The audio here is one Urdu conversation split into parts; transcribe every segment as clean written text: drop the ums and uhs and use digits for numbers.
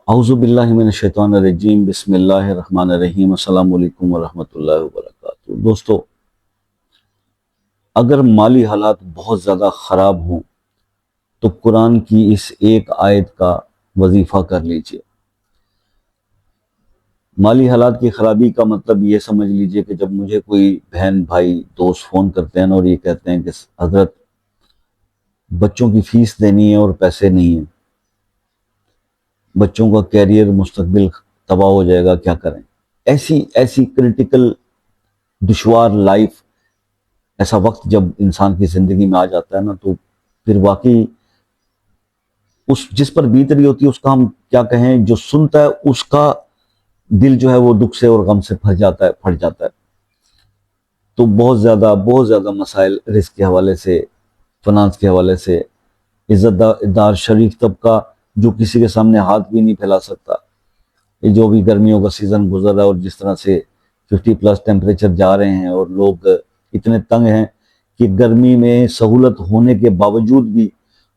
اعوذ باللہ من الشیطان الرجیم بسم اللہ الرحمن الرحیم السلام علیکم ورحمۃ اللہ وبرکاتہ۔ دوستو، اگر مالی حالات بہت زیادہ خراب ہوں تو قرآن کی اس ایک آیت کا وظیفہ کر لیجئے۔ مالی حالات کی خرابی کا مطلب یہ سمجھ لیجئے کہ جب مجھے کوئی بہن بھائی دوست فون کرتے ہیں اور یہ کہتے ہیں کہ حضرت بچوں کی فیس دینی ہے اور پیسے نہیں ہیں، بچوں کا کیریئر مستقبل تباہ ہو جائے گا، کیا کریں؟ ایسی کرٹیکل دشوار لائف، ایسا وقت جب انسان کی زندگی میں آ جاتا ہے نا، تو پھر واقعی جس پر بیت رہی ہوتی ہے اس کا ہم کیا کہیں، جو سنتا ہے اس کا دل جو ہے وہ دکھ سے اور غم سے پھٹ جاتا ہے۔ تو بہت زیادہ مسائل رزق کے حوالے سے، فنانس کے حوالے سے، عزت دار شریف طبقہ جو کسی کے سامنے ہاتھ بھی نہیں پھیلا سکتا، یہ جو بھی گرمیوں کا سیزن گزر رہا ہے اور جس طرح سے 50+ ٹیمپریچر جا رہے ہیں اور لوگ اتنے تنگ ہیں کہ گرمی میں سہولت ہونے کے باوجود بھی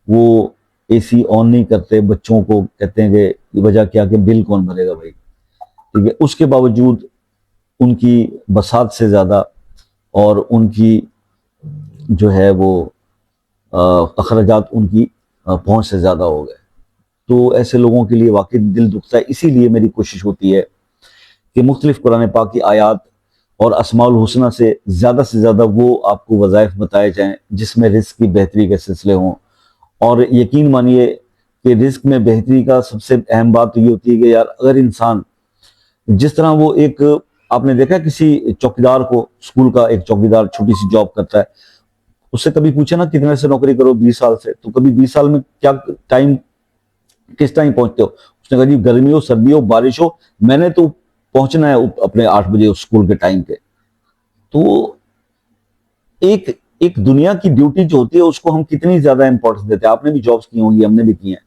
وہ اے سی آن نہیں کرتے، بچوں کو کہتے ہیں کہ وجہ کیا کہ بل کون بھرے گا بھائی، ٹھیک ہے؟ اس کے باوجود ان کی بساط سے زیادہ اور ان کی جو ہے وہ اخراجات ان کی پہنچ سے زیادہ ہو گئے، تو ایسے لوگوں کے لیے واقعی دل دکھتا ہے۔ اسی لیے میری کوشش ہوتی ہے کہ مختلف قرآن پاک کی آیات اور اسماء الحسنہ سے زیادہ وہ آپ کو وظائف بتائے جائیں جس میں رزق کی بہتری کے سلسلے ہوں، اور یقین مانیے کہ رزق میں بہتری کا سب سے اہم بات تو یہ ہوتی ہے کہ یار اگر انسان جس طرح وہ ایک، آپ نے دیکھا کسی چوکیدار کو، اسکول کا ایک چوکیدار چھوٹی سی جاب کرتا ہے، اس سے کبھی پوچھے نا کتنے سے نوکری کرو؟ 20 سال سے، تو کبھی 20 سال میں کیا کس ٹائم پہنچتے ہو؟ اس نے کہا جی گرمی ہو، سردی ہو، بارش ہو، میں نے تو پہنچنا ہے اپنے 8 بجے اسکول کے ٹائم پہ۔ تو ایک دنیا کی ڈیوٹی جو ہوتی ہے اس کو ہم کتنی زیادہ امپورٹنس دیتے ہیں۔ آپ نے بھی جابس کی ہوں گی، ہم نے بھی کی ہیں،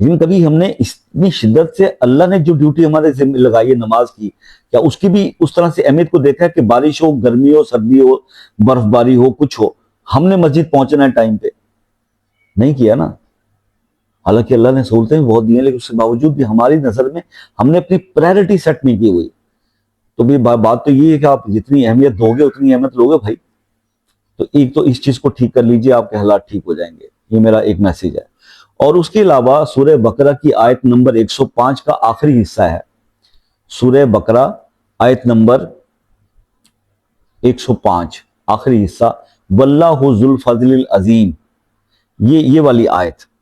لیکن کبھی ہم نے اتنی شدت سے اللہ نے جو ڈیوٹی ہمارے ذمہ لگائی ہے نماز کی، کیا اس کی بھی اس طرح سے اہمیت کو دیکھا ہے کہ بارش ہو، گرمی ہو، سردی ہو، برف باری ہو، کچھ ہو، ہم نے مسجد پہنچنا ہے ٹائم پہ؟ نہیں کیا نا۔ حالانکہ اللہ نے سہولتیں بہت دی ہیں، لیکن اس کے باوجود بھی ہماری نظر میں ہم نے اپنی پرائرٹی سیٹ نہیں کی ہوئی۔ تو بھی بات تو یہ ہے کہ آپ جتنی اہمیت دو گے اتنی اہمیت لوگے بھائی۔ تو ایک تو اس چیز کو ٹھیک کر لیجئے، آپ کے حالات ٹھیک ہو جائیں گے، یہ میرا ایک میسیج ہے۔ اور اس کے علاوہ سورہ بقرہ کی آیت نمبر 105 کا آخری حصہ ہے، سورہ بقرہ آیت نمبر 105 آخری حصہ، واللہ ذو الفضل العظیم، یہ والی آیت،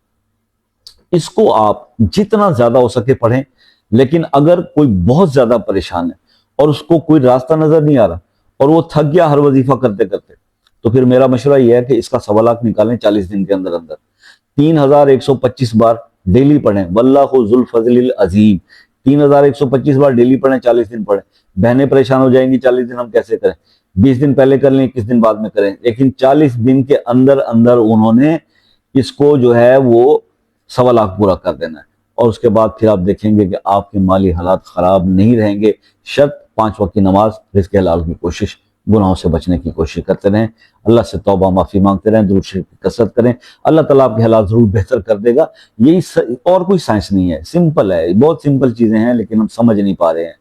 اس کو آپ جتنا زیادہ ہو سکے پڑھیں۔ لیکن اگر کوئی بہت زیادہ پریشان ہے اور اس کو کوئی راستہ نظر نہیں آ رہا اور وہ تھک گیا ہر وظیفہ کرتے کرتے، تو پھر میرا مشورہ یہ ہے کہ اس کا 1.25 لاکھ نکالیں 40 دن کے اندر 3125 بار ڈیلی پڑھیں، واللہ ذو الفضل العظیم، 3125 بار ڈیلی پڑھیں، 40 دن پڑھیں۔ بہنیں پریشان ہو جائیں گی 40 دن ہم کیسے کریں؟ 20 دن پہلے کر لیں، 21 دن بعد میں کریں، لیکن 40 دن کے اندر انہوں نے اس کو جو ہے وہ 1.25 لاکھ پورا کر دینا ہے۔ اور اس کے بعد پھر آپ دیکھیں گے کہ آپ کے مالی حالات خراب نہیں رہیں گے، شرط 5 وقت کی نماز، رزق حلال کی کوشش، گناہوں سے بچنے کی کوشش کرتے رہیں، اللہ سے توبہ معافی مانگتے رہیں، درود شریف کی کثرت کریں، اللہ تعالیٰ آپ کے حالات ضرور بہتر کر دے گا۔ یہی اور کوئی سائنس نہیں ہے، سمپل ہے، بہت سمپل چیزیں ہیں لیکن ہم سمجھ نہیں پا رہے ہیں۔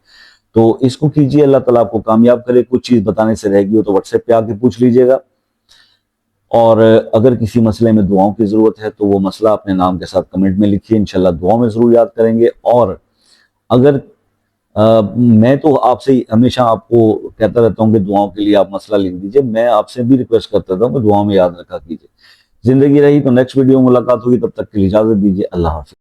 تو اس کو کیجئے، اللہ تعالیٰ آپ کو کامیاب کرے۔ کچھ چیز بتانے سے رہ گئی ہو تو واٹس ایپ پہ آ کے پوچھ لیجئے گا، اور اگر کسی مسئلے میں دعاؤں کی ضرورت ہے تو وہ مسئلہ اپنے نام کے ساتھ کمنٹ میں لکھیے، انشاءاللہ دعاؤں میں ضرور یاد کریں گے۔ اور اگر میں تو آپ سے ہمیشہ آپ کو کہتا رہتا ہوں کہ دعاؤں کے لیے آپ مسئلہ لکھ دیجئے، میں آپ سے بھی ریکویسٹ کرتا رہتا ہوں کہ دعاؤں میں یاد رکھا کیجئے۔ زندگی رہی تو نیکسٹ ویڈیو ملاقات ہوگی، تب تک کے لیے اجازت دیجئے، اللہ حافظ۔